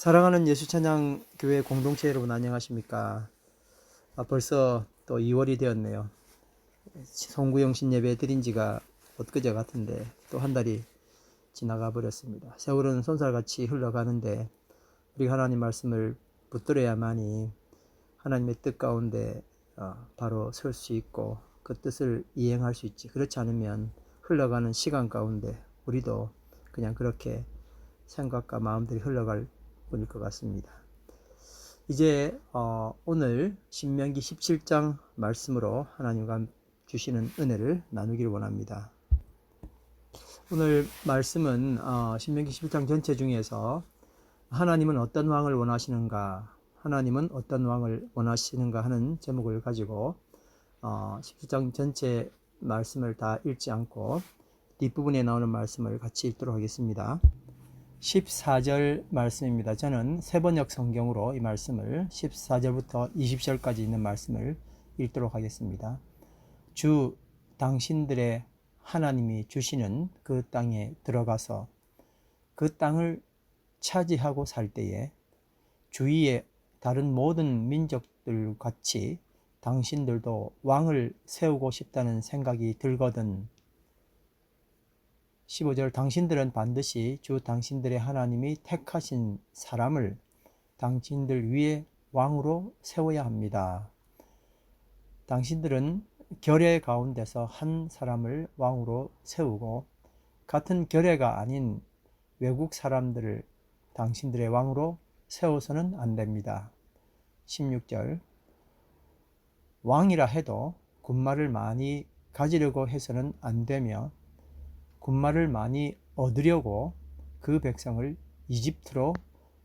사랑하는 예수찬양교회 공동체 여러분 안녕하십니까? 벌써 또 2월이 되었네요. 송구영신 예배 드린 지가 엊그제 같은데 또 한 달이 지나가 버렸습니다. 세월은 손살같이 흘러가는데 우리 하나님 말씀을 붙들어야만이 하나님의 뜻 가운데 바로 설 수 있고 그 뜻을 이행할 수 있지. 그렇지 않으면 흘러가는 시간 가운데 우리도 그냥 그렇게 생각과 마음들이 흘러갈 뿐일 것 같습니다. 이제 오늘 신명기 17장 말씀으로 하나님과 주시는 은혜를 나누기를 원합니다. 오늘 말씀은 신명기 17장 전체 중에서 하나님은 어떤 왕을 원하시는가, 하나님은 어떤 왕을 원하시는가 하는 제목을 가지고 17장 전체 말씀을 다 읽지 않고 뒷부분에 나오는 말씀을 같이 읽도록 하겠습니다. 14절 말씀입니다. 저는 세번역 성경으로 이 말씀을 14절부터 20절까지 있는 말씀을 읽도록 하겠습니다. 주 당신들의 하나님이 주시는 그 땅에 들어가서 그 땅을 차지하고 살 때에 주위의 다른 모든 민족들 같이 당신들도 왕을 세우고 싶다는 생각이 들거든. 15절 당신들은 반드시 주 당신들의 하나님이 택하신 사람을 당신들 위에 왕으로 세워야 합니다. 당신들은 결의 가운데서 한 사람을 왕으로 세우고 같은 결의가 아닌 외국 사람들을 당신들의 왕으로 세워서는 안 됩니다. 16절 왕이라 해도 군말을 많이 가지려고 해서는 안 되며 군말을 많이 얻으려고 그 백성을 이집트로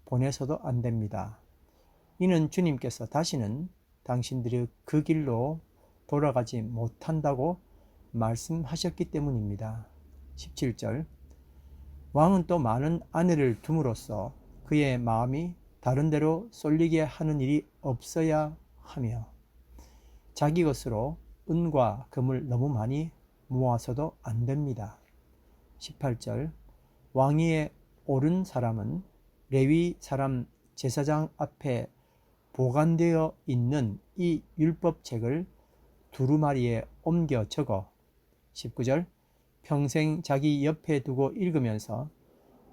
보내서도 안 됩니다. 이는 주님께서 다시는 당신들이 그 길로 돌아가지 못한다고 말씀하셨기 때문입니다. 17절 왕은 또 많은 아내를 둠으로써 그의 마음이 다른 데로 쏠리게 하는 일이 없어야 하며 자기 것으로 은과 금을 너무 많이 모아서도 안 됩니다. 18절 왕위에 오른 사람은 레위 사람 제사장 앞에 보관되어 있는 이 율법책을 두루마리에 옮겨 적어 19절 평생 자기 옆에 두고 읽으면서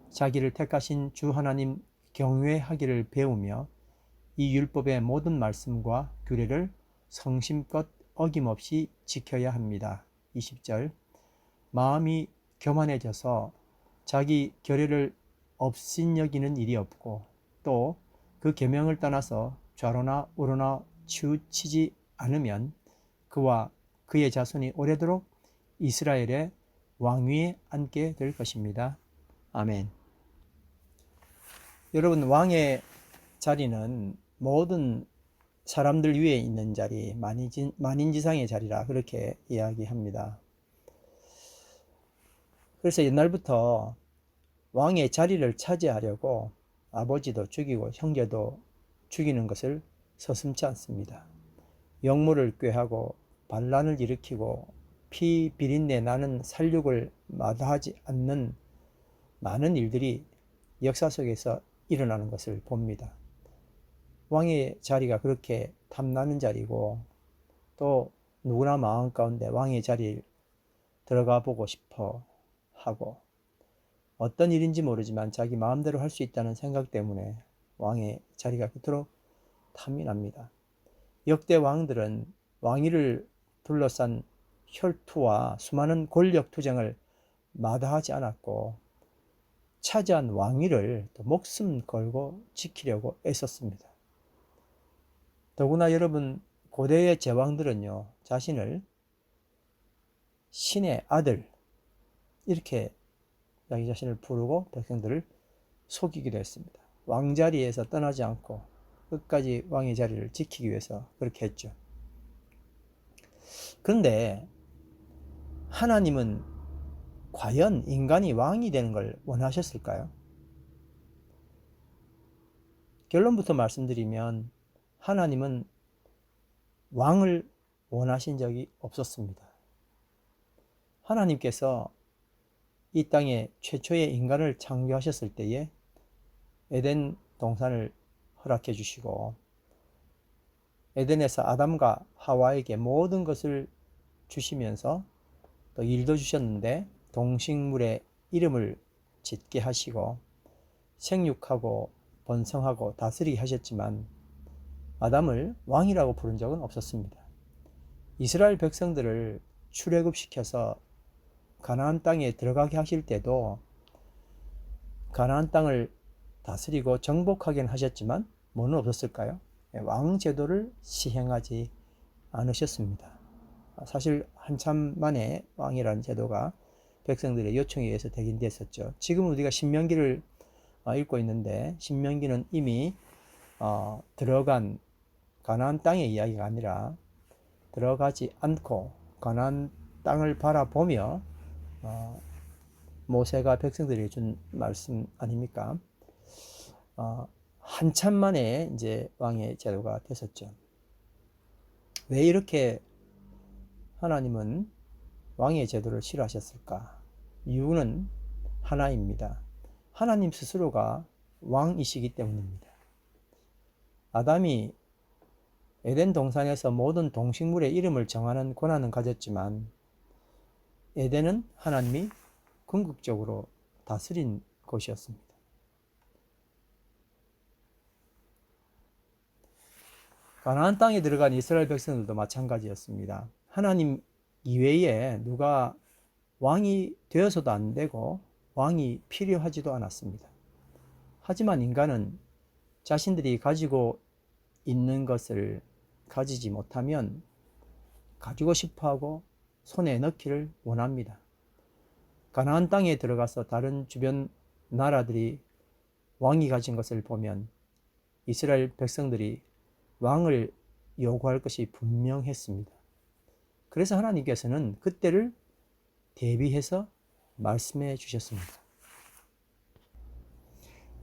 자기를 택하신 주 하나님 경외하기를 배우며 이 율법의 모든 말씀과 규례를 성심껏 어김없이 지켜야 합니다. 20절 마음이 교만해져서 자기 결의를 업신여기는 일이 없고 또 그 계명을 떠나서 좌로나 우로나 치우치지 않으면 그와 그의 자손이 오래도록 이스라엘의 왕위에 앉게 될 것입니다. 아멘. 여러분, 왕의 자리는 모든 사람들 위에 있는 자리, 만인지상의 자리라 그렇게 이야기합니다. 그래서 옛날부터 왕의 자리를 차지하려고 아버지도 죽이고 형제도 죽이는 것을 서슴지 않습니다. 영모를 꾀하고 반란을 일으키고 피 비린내 나는 살육을 마다하지 않는 많은 일들이 역사 속에서 일어나는 것을 봅니다. 왕의 자리가 그렇게 탐나는 자리고 또 누구나 마음 가운데 왕의 자리에 들어가 보고 싶어 하고 어떤 일인지 모르지만 자기 마음대로 할 수 있다는 생각 때문에 왕의 자리가 그토록 탐이 납니다. 역대 왕들은 왕위를 둘러싼 혈투와 수많은 권력 투쟁을 마다하지 않았고 차지한 왕위를 또 목숨 걸고 지키려고 애썼습니다. 더구나 여러분 고대의 제왕들은요 자신을 신의 아들 이렇게 자기 자신을 부르고 백성들을 속이기도 했습니다. 왕자리에서 떠나지 않고 끝까지 왕의 자리를 지키기 위해서 그렇게 했죠. 그런데 하나님은 과연 인간이 왕이 되는 걸 원하셨을까요? 결론부터 말씀드리면 하나님은 왕을 원하신 적이 없었습니다. 하나님께서 이 땅에 최초의 인간을 창조하셨을 때에 에덴 동산을 허락해 주시고 에덴에서 아담과 하와에게 모든 것을 주시면서 또 일도 주셨는데 동식물의 이름을 짓게 하시고 생육하고 번성하고 다스리게 하셨지만 아담을 왕이라고 부른 적은 없었습니다. 이스라엘 백성들을 출애굽시켜서 가나안 땅에 들어가게 하실 때도 가나안 땅을 다스리고 정복하긴 하셨지만 뭐는 없었을까요? 왕 제도를 시행하지 않으셨습니다. 사실 한참 만에 왕이라는 제도가 백성들의 요청에 의해서 되긴 됐었죠. 지금 우리가 신명기를 읽고 있는데 신명기는 이미 들어간 가나안 땅의 이야기가 아니라 들어가지 않고 가나안 땅을 바라보며 모세가 백성들에게 준 말씀 아닙니까? 한참 만에 이제 왕의 제도가 됐었죠. 왜 이렇게 하나님은 왕의 제도를 싫어하셨을까? 이유는 하나입니다. 하나님 스스로가 왕이시기 때문입니다. 아담이 에덴 동산에서 모든 동식물의 이름을 정하는 권한은 가졌지만 에덴은 하나님이 궁극적으로 다스린 곳이었습니다. 가나안 땅에 들어간 이스라엘 백성들도 마찬가지였습니다. 하나님 이외에 누가 왕이 되어서도 안 되고 왕이 필요하지도 않았습니다. 하지만 인간은 자신들이 가지고 있는 것을 가지지 못하면 가지고 싶어하고 손에 넣기를 원합니다. 가나안 땅에 들어가서 다른 주변 나라들이 왕이 가진 것을 보면 이스라엘 백성들이 왕을 요구할 것이 분명했습니다. 그래서 하나님께서는 그때를 대비해서 말씀해 주셨습니다.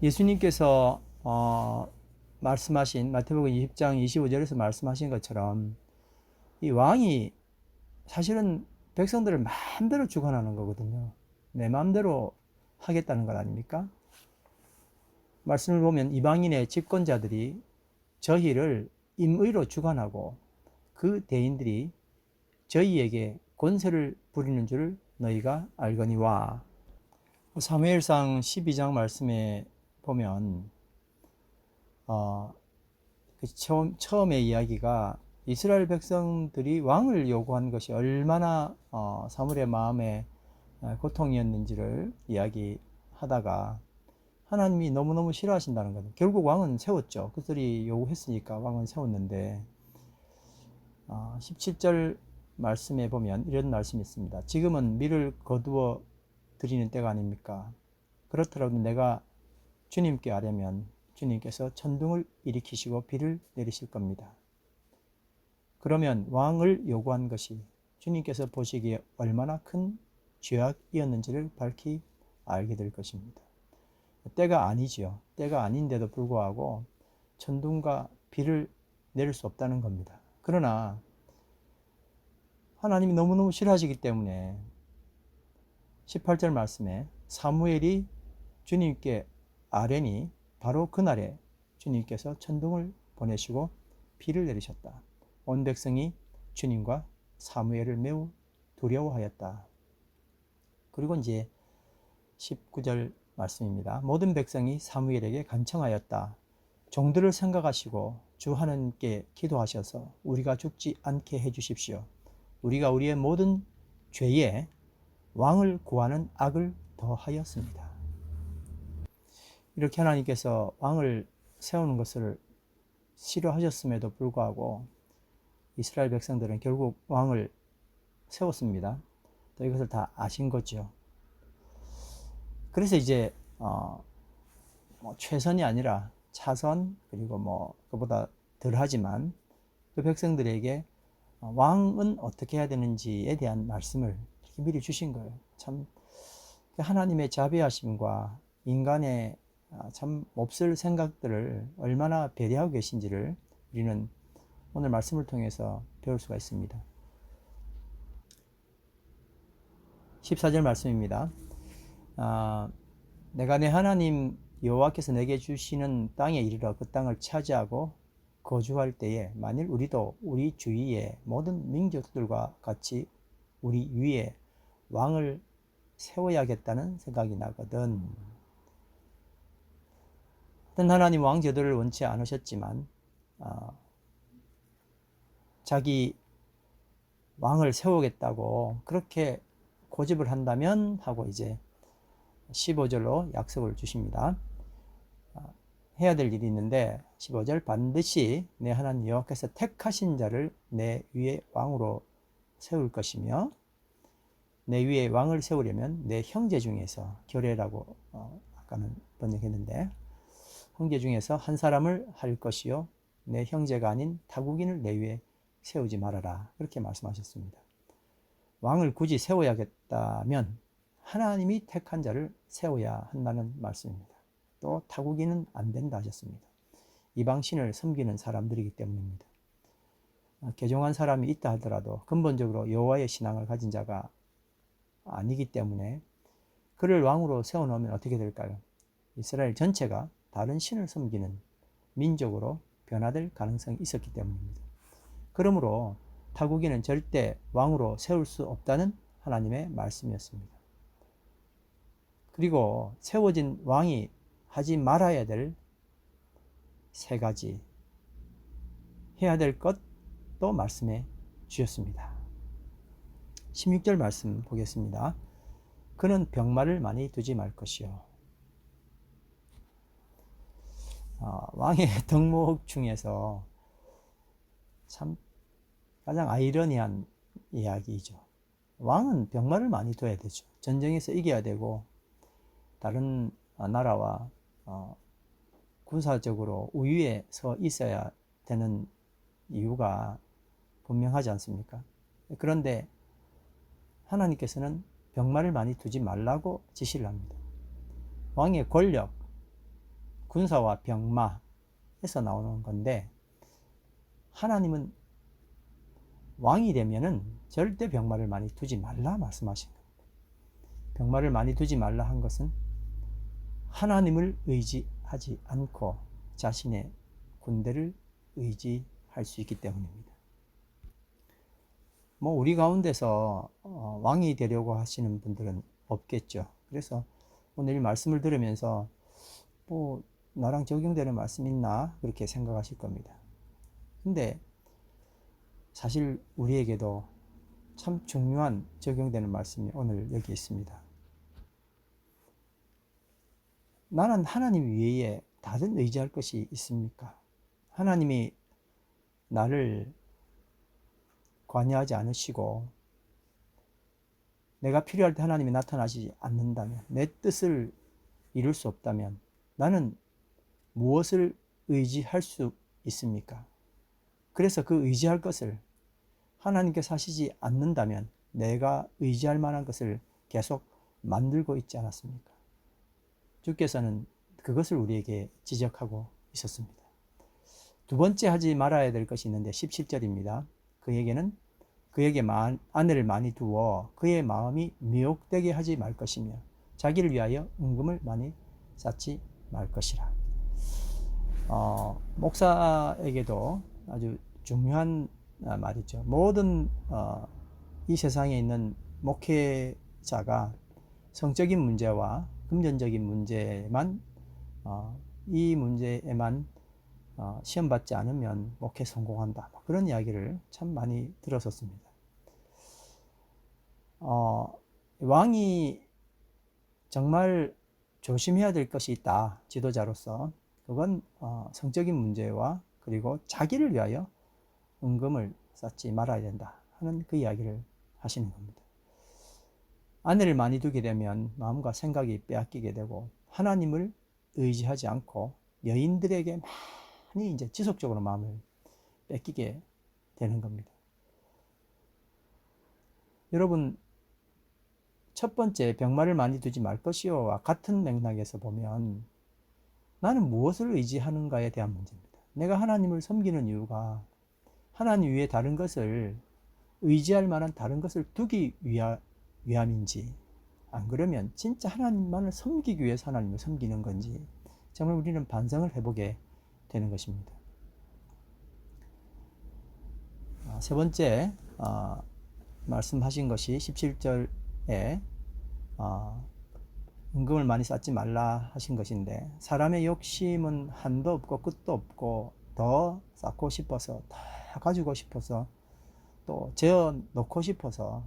예수님께서 말씀하신 마태복음 20장 25절에서 말씀하신 것처럼 이 왕이 사실은 백성들을 마음대로 주관하는 거거든요. 내 마음대로 하겠다는 것 아닙니까? 말씀을 보면 이방인의 집권자들이 저희를 임의로 주관하고 그 대인들이 저희에게 권세를 부리는 줄 너희가 알거니와. 사무엘상 12장 말씀에 보면 처음의 이야기가 이스라엘 백성들이 왕을 요구한 것이 얼마나 사무엘의 마음에 고통이었는지를 이야기하다가 하나님이 너무너무 싫어하신다는 거죠. 결국 왕은 세웠죠. 그들이 요구했으니까 왕은 세웠는데 17절 말씀에 보면 이런 말씀이 있습니다. 지금은 밀을 거두어 드리는 때가 아닙니까? 그렇더라도 내가 주님께 아뢰면 주님께서 천둥을 일으키시고 비를 내리실 겁니다. 그러면 왕을 요구한 것이 주님께서 보시기에 얼마나 큰 죄악이었는지를 밝히 알게 될 것입니다. 때가 아니지요. 때가 아닌데도 불구하고 천둥과 비를 내릴 수 없다는 겁니다. 그러나 하나님이 너무너무 싫어하시기 때문에 18절 말씀에 사무엘이 주님께 아뢰니 바로 그날에 주님께서 천둥을 보내시고 비를 내리셨다. 온 백성이 주님과 사무엘을 매우 두려워하였다. 그리고 이제 19절 말씀입니다. 모든 백성이 사무엘에게 간청하였다. 종들을 생각하시고 주 하나님께 기도하셔서 우리가 죽지 않게 해주십시오. 우리가 우리의 모든 죄에 왕을 구하는 악을 더하였습니다. 이렇게 하나님께서 왕을 세우는 것을 싫어하셨음에도 불구하고 이스라엘 백성들은 결국 왕을 세웠습니다. 또 이것을 다 아신 거죠. 그래서 이제 최선이 아니라 차선, 그리고 그보다 덜하지만 그 백성들에게 왕은 어떻게 해야 되는지에 대한 말씀을 미리 주신 거예요. 참 하나님의 자비하심과 인간의 참 몹쓸 생각들을 얼마나 배려하고 계신지를 우리는 오늘 말씀을 통해서 배울 수가 있습니다. 14절 말씀입니다. 내가 내 하나님 여호와께서 내게 주시는 땅에 이르러 그 땅을 차지하고 거주할 때에 만일 우리도 우리 주위의 모든 민족들과 같이 우리 위에 왕을 세워야겠다는 생각이 나거든. 어떤 하나님 왕제도를 원치 않으셨지만 자기 왕을 세우겠다고 그렇게 고집을 한다면 하고 이제 15절로 약속을 주십니다. 해야 될 일이 있는데 15절 반드시 내 하나님 여호와께서 택하신 자를 내 위에 왕으로 세울 것이며 내 위에 왕을 세우려면 내 형제 중에서 결례라고 아까는 번역했는데 형제 중에서 한 사람을 할 것이요 내 형제가 아닌 타국인을 내 위에 세우지 말아라 그렇게 말씀하셨습니다. 왕을 굳이 세워야겠다면 하나님이 택한 자를 세워야 한다는 말씀입니다. 또 타국인은 안 된다 하셨습니다. 이방신을 섬기는 사람들이기 때문입니다. 개종한 사람이 있다 하더라도 근본적으로 여호와의 신앙을 가진 자가 아니기 때문에 그를 왕으로 세워놓으면 어떻게 될까요? 이스라엘 전체가 다른 신을 섬기는 민족으로 변화될 가능성이 있었기 때문입니다. 그러므로 타국인은 절대 왕으로 세울 수 없다는 하나님의 말씀이었습니다. 그리고 세워진 왕이 하지 말아야 될 세 가지 해야 될 것도 말씀해 주셨습니다. 16절 말씀 보겠습니다. 그는 병마를 많이 두지 말 것이요. 왕의 덕목 중에서 참 가장 아이러니한 이야기이죠. 왕은 병마를 많이 둬야 되죠. 전쟁에서 이겨야 되고 다른 나라와 군사적으로 우위에 서 있어야 되는 이유가 분명하지 않습니까? 그런데 하나님께서는 병마를 많이 두지 말라고 지시를 합니다. 왕의 권력, 군사와 병마에서 나오는 건데 하나님은 왕이 되면은 절대 병마를 많이 두지 말라 말씀하신 겁니다. 병마를 많이 두지 말라 한 것은 하나님을 의지하지 않고 자신의 군대를 의지할 수 있기 때문입니다. 우리 가운데서 왕이 되려고 하시는 분들은 없겠죠. 그래서 오늘 말씀을 들으면서 나랑 적용되는 말씀 있나 그렇게 생각하실 겁니다. 근데 사실 우리에게도 참 중요한 적용되는 말씀이 오늘 여기 있습니다. 나는 하나님 외에 다른 의지할 것이 있습니까? 하나님이 나를 관여하지 않으시고 내가 필요할 때 하나님이 나타나지 않는다면, 내 뜻을 이룰 수 없다면 나는 무엇을 의지할 수 있습니까? 그래서 그 의지할 것을 하나님께서 하시지 않는다면 내가 의지할 만한 것을 계속 만들고 있지 않았습니까? 주께서는 그것을 우리에게 지적하고 있었습니다. 두 번째 하지 말아야 될 것이 있는데 17절입니다. 그에게 아내를 많이 두어 그의 마음이 미혹되게 하지 말 것이며 자기를 위하여 은금을 많이 쌓지 말 것이라. 목사에게도 아주 중요한 말이죠. 모든 이 세상에 있는 목회자가 성적인 문제와 금전적인 문제만 이 문제에만 시험받지 않으면 목회 성공한다. 그런 이야기를 참 많이 들었었습니다. 왕이 정말 조심해야 될 것이 있다. 지도자로서. 그건 성적인 문제와 그리고 자기를 위하여 은금을 쌓지 말아야 된다 하는 그 이야기를 하시는 겁니다. 아내를 많이 두게 되면 마음과 생각이 빼앗기게 되고 하나님을 의지하지 않고 여인들에게 많이 이제 지속적으로 마음을 뺏기게 되는 겁니다. 여러분, 첫 번째 병마를 많이 두지 말 것이요와 같은 맥락에서 보면 나는 무엇을 의지하는가에 대한 문제입니다. 내가 하나님을 섬기는 이유가 하나님 위에 다른 것을 의지할 만한 다른 것을 두기 위함인지, 안 그러면 진짜 하나님만을 섬기기 위해서 하나님을 섬기는 건지, 정말 우리는 반성을 해보게 되는 것입니다. 세 번째 말씀하신 것이 17절에 은금을 많이 쌓지 말라 하신 것인데, 사람의 욕심은 한도 없고 끝도 없고 더 쌓고 싶어서, 다 가지고 싶어서, 또 재어 놓고 싶어서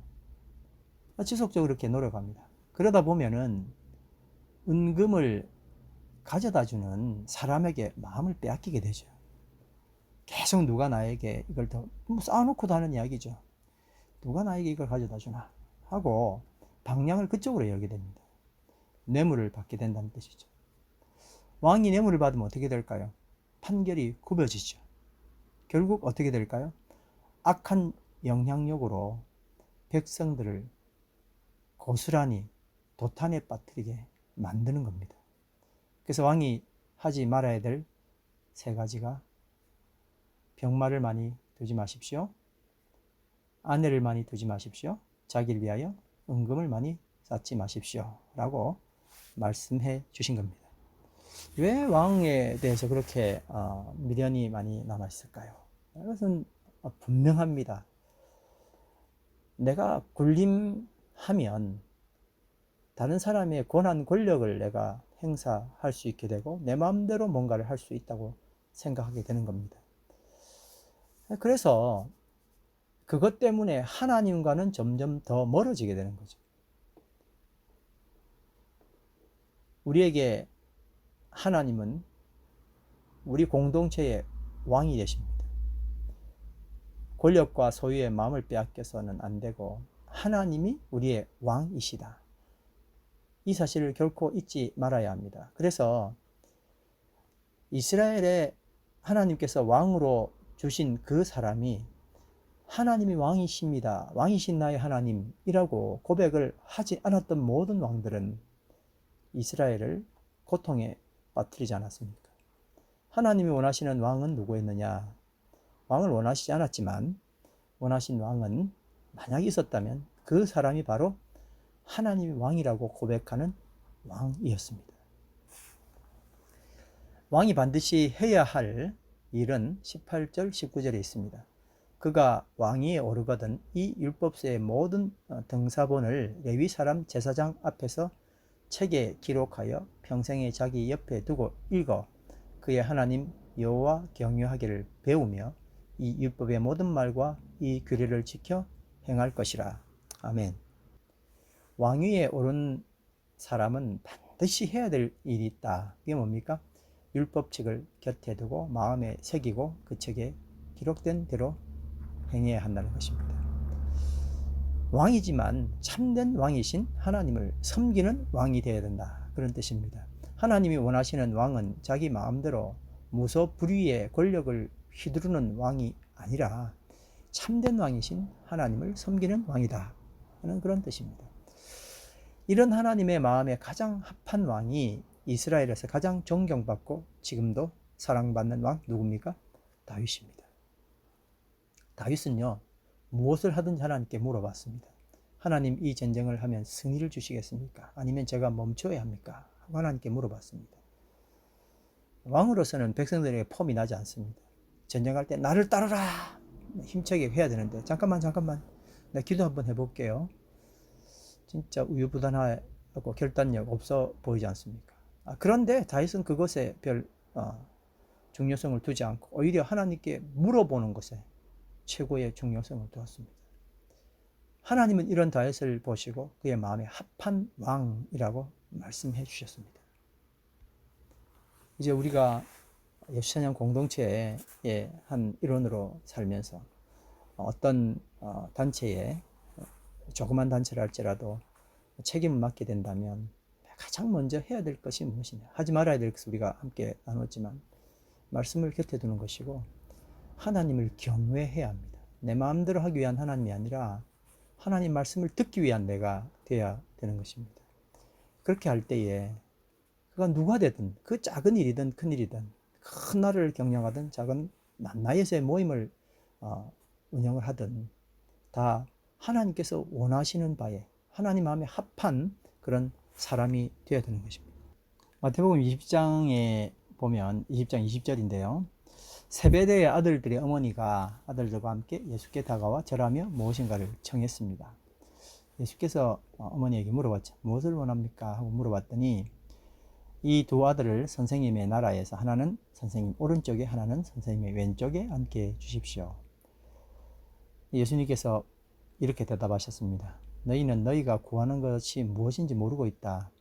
지속적으로 그렇게 노력합니다. 그러다 보면은 은금을 가져다 주는 사람에게 마음을 빼앗기게 되죠. 계속 누가 나에게 이걸 더 쌓아놓고도 하는 이야기죠. 누가 나에게 이걸 가져다 주나 하고 방향을 그쪽으로 열게 됩니다. 뇌물을 받게 된다는 뜻이죠. 왕이 뇌물을 받으면 어떻게 될까요? 판결이 굽어지죠. 결국 어떻게 될까요? 악한 영향력으로 백성들을 고스란히 도탄에 빠뜨리게 만드는 겁니다. 그래서 왕이 하지 말아야 될 세 가지가, 병마를 많이 두지 마십시오. 아내를 많이 두지 마십시오. 자기를 위하여 은금을 많이 쌓지 마십시오. 라고 말씀해 주신 겁니다. 왜 왕에 대해서 그렇게 미련이 많이 남아있을까요? 이것은 분명합니다. 내가 군림하면 다른 사람의 권한 권력을 내가 행사할 수 있게 되고 내 마음대로 뭔가를 할 수 있다고 생각하게 되는 겁니다. 그래서 그것 때문에 하나님과는 점점 더 멀어지게 되는 거죠. 우리에게 하나님은 우리 공동체의 왕이 되십니다. 권력과 소유의 마음을 빼앗겨서는 안 되고 하나님이 우리의 왕이시다. 이 사실을 결코 잊지 말아야 합니다. 그래서 이스라엘에 하나님께서 왕으로 주신 그 사람이 하나님이 왕이십니다. 왕이신 나의 하나님이라고 고백을 하지 않았던 모든 왕들은 이스라엘을 고통에 빠뜨리지 않았습니까? 하나님이 원하시는 왕은 누구였느냐? 왕을 원하시지 않았지만 원하신 왕은 만약 있었다면 그 사람이 바로 하나님이 왕이라고 고백하는 왕이었습니다. 왕이 반드시 해야 할 일은 18절, 19절에 있습니다. 그가 왕위에 오르거든 이 율법서의 모든 등사본을 레위 사람 제사장 앞에서 책에 기록하여 평생에 자기 옆에 두고 읽어 그의 하나님 여호와 경유하기를 배우며 이 율법의 모든 말과 이 규례를 지켜 행할 것이라. 아멘. 왕위에 오른 사람은 반드시 해야 될 일이 있다. 그게 뭡니까? 율법책을 곁에 두고 마음에 새기고 그 책에 기록된 대로 행해야 한다는 것입니다. 왕이지만 참된 왕이신 하나님을 섬기는 왕이 되어야 된다. 그런 뜻입니다. 하나님이 원하시는 왕은 자기 마음대로 무소불위의 권력을 휘두르는 왕이 아니라 참된 왕이신 하나님을 섬기는 왕이다 하는 그런 뜻입니다. 이런 하나님의 마음에 가장 합한 왕이 이스라엘에서 가장 존경받고 지금도 사랑받는 왕 누굽니까? 다윗입니다. 다윗은요, 무엇을 하든지 하나님께 물어봤습니다. 하나님, 이 전쟁을 하면 승리를 주시겠습니까? 아니면 제가 멈춰야 합니까? 하나님께 물어봤습니다. 왕으로서는 백성들에게 폼이 나지 않습니다. 전쟁할 때 나를 따르라 힘차게 해야 되는데 잠깐만 내가 기도 한번 해볼게요. 진짜 우유부단하고 결단력 없어 보이지 않습니까? 그런데 다윗은 그것에 별 중요성을 두지 않고 오히려 하나님께 물어보는 것에 최고의 중요성을 두었습니다. 하나님은 이런 다윗을 보시고 그의 마음에 합한 왕이라고 말씀해 주셨습니다. 이제 우리가 예수찬양 공동체의 한 일원으로 살면서 어떤 단체에 조그만 단체를 할지라도 책임을 맡게 된다면 가장 먼저 해야 될 것이 무엇이냐, 하지 말아야 될 것을 우리가 함께 나눴지만 말씀을 곁에 두는 것이고 하나님을 경외해야 합니다. 내 마음대로 하기 위한 하나님이 아니라 하나님 말씀을 듣기 위한 내가 되어야 되는 것입니다. 그렇게 할 때에 그가 누가 되든 그 작은 일이든 큰 일이든 큰 나라를 경영하든 작은 낱나에서의 모임을 운영을 하든 다 하나님께서 원하시는 바에 하나님 마음에 합한 그런 사람이 되어야 되는 것입니다. 마태복음 20장에 보면 20장 20절인데요. 세베대의 아들들의 어머니가 아들들과 함께 예수께 다가와 절하며 무엇인가를 청했습니다. 예수께서 어머니에게 물어봤죠. 무엇을 원합니까? 하고 물어봤더니 이 두 아들을 선생님의 나라에서 하나는 선생님 오른쪽에 하나는 선생님의 왼쪽에 앉게 해 주십시오. 예수님께서 이렇게 대답하셨습니다. 너희는 너희가 구하는 것이 무엇인지 모르고 있다.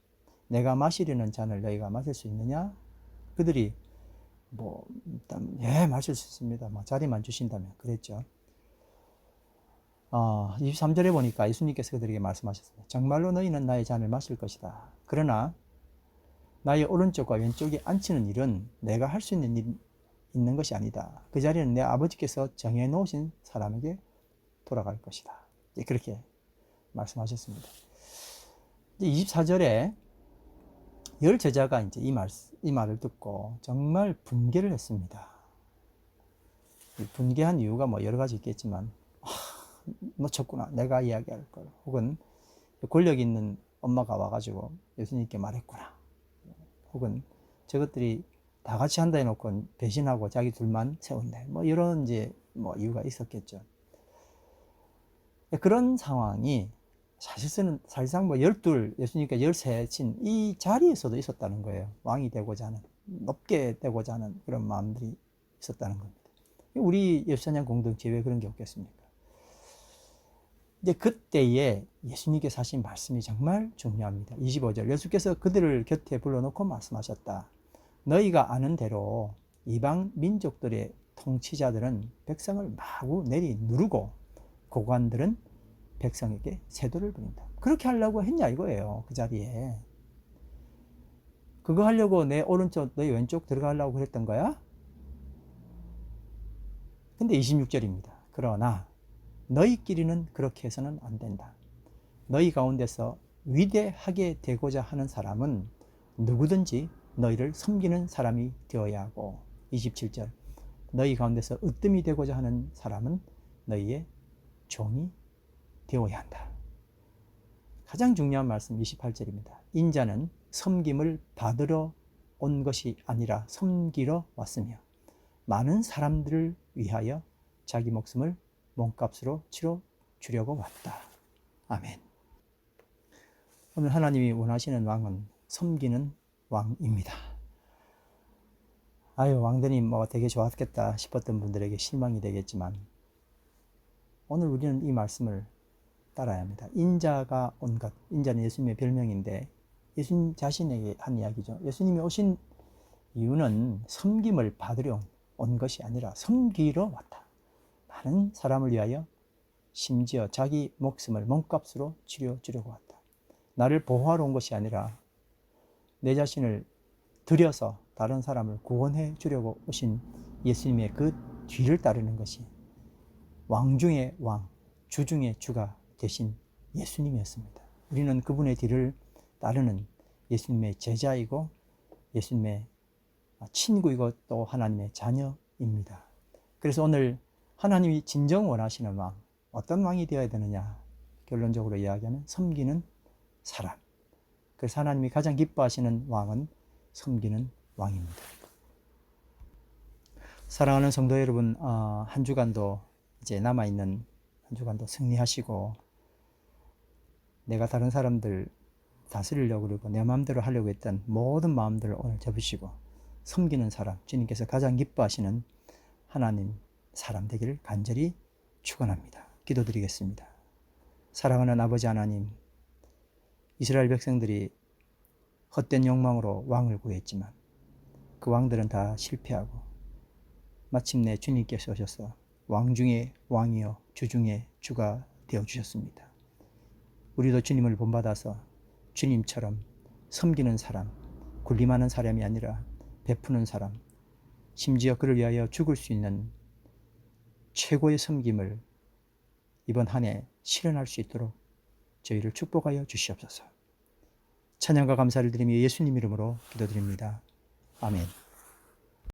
내가 마시려는 잔을 너희가 마실 수 있느냐? 그들이 일단 마실 수 있습니다. 자리만 주신다면 그랬죠. 23절에 보니까 예수님께서 그들에게 말씀하셨습니다. 정말로 너희는 나의 잔을 마실 것이다. 그러나 나의 오른쪽과 왼쪽에 앉히는 일은 내가 할 수 있는 것이 아니다. 그 자리는 내 아버지께서 정해 놓으신 사람에게 돌아갈 것이다. 그렇게 말씀하셨습니다. 24절에 열 제자가 이제 이 말을 듣고 정말 분개를 했습니다. 분개한 이유가 여러 가지 있겠지만, 놓쳤구나. 내가 이야기할 걸. 혹은 권력 있는 엄마가 와가지고 예수님께 말했구나. 혹은 저것들이 다 같이 한다 해놓고 배신하고 자기 둘만 세운대. 이런 이유가 있었겠죠. 그런 상황이 사실상 12, 예수님께 13 친 이 자리에서도 있었다는 거예요. 왕이 되고자 하는, 높게 되고자 하는 그런 마음들이 있었다는 겁니다. 우리 예수사냥 공동체에 왜 그런 게 없겠습니까? 근데 그때에 예수님께서 하신 말씀이 정말 중요합니다. 25절, 예수께서 그들을 곁에 불러놓고 말씀하셨다. 너희가 아는 대로 이방 민족들의 통치자들은 백성을 마구 내리누르고 고관들은 백성에게 세도를 부린다. 그렇게 하려고 했냐 이거예요. 그 자리에. 그거 하려고 내 오른쪽 너희 왼쪽 들어가려고 그랬던 거야? 근데 26절입니다. 그러나 너희끼리는 그렇게 해서는 안 된다. 너희 가운데서 위대하게 되고자 하는 사람은 누구든지 너희를 섬기는 사람이 되어야 하고, 27절, 너희 가운데서 으뜸이 되고자 하는 사람은 너희의 종이 되어야 한다. 가장 중요한 말씀 28절입니다. 인자는 섬김을 받으러 온 것이 아니라 섬기러 왔으며 많은 사람들을 위하여 자기 목숨을 몸값으로 치러 주려고 왔다. 아멘. 오늘 하나님이 원하시는 왕은 섬기는 왕입니다. 왕들이 되게 좋았겠다 싶었던 분들에게 실망이 되겠지만, 오늘 우리는 이 말씀을 따라야 합니다. 인자가 온 것, 인자는 예수님의 별명인데 예수님 자신에게 한 이야기죠. 예수님이 오신 이유는 섬김을 받으려 온 것이 아니라 섬기러 왔다. 많은 사람을 위하여 심지어 자기 목숨을 몸값으로 치러주려고 왔다. 나를 보호하러 온 것이 아니라 내 자신을 들여서 다른 사람을 구원해 주려고 오신 예수님의 그 뒤를 따르는 것이 왕 중의 왕, 주 중의 주가 되신 예수님이었습니다. 우리는 그분의 뒤를 따르는 예수님의 제자이고 예수님의 친구이고 또 하나님의 자녀입니다. 그래서 오늘 하나님이 진정 원하시는 왕, 어떤 왕이 되어야 되느냐? 결론적으로 이야기하면 섬기는 사람. 그래서 하나님이 가장 기뻐하시는 왕은 섬기는 왕입니다. 사랑하는 성도 여러분, 한 주간도 이제 남아있는 한 주간도 승리하시고, 내가 다른 사람들 다스리려고 그러고 내 마음대로 하려고 했던 모든 마음들을 오늘 접으시고 섬기는 사람, 주님께서 가장 기뻐하시는 하나님 사람 되기를 간절히 축원합니다. 기도드리겠습니다. 사랑하는 아버지 하나님, 이스라엘 백성들이 헛된 욕망으로 왕을 구했지만 그 왕들은 다 실패하고 마침내 주님께서 오셔서 왕 중에 왕이요 주 중에 주가 되어주셨습니다. 우리도 주님을 본받아서 주님처럼 섬기는 사람, 군림하는 사람이 아니라 베푸는 사람, 심지어 그를 위하여 죽을 수 있는 최고의 섬김을 이번 한 해 실현할 수 있도록 저희를 축복하여 주시옵소서. 찬양과 감사를 드리며 예수님 이름으로 기도드립니다. 아멘.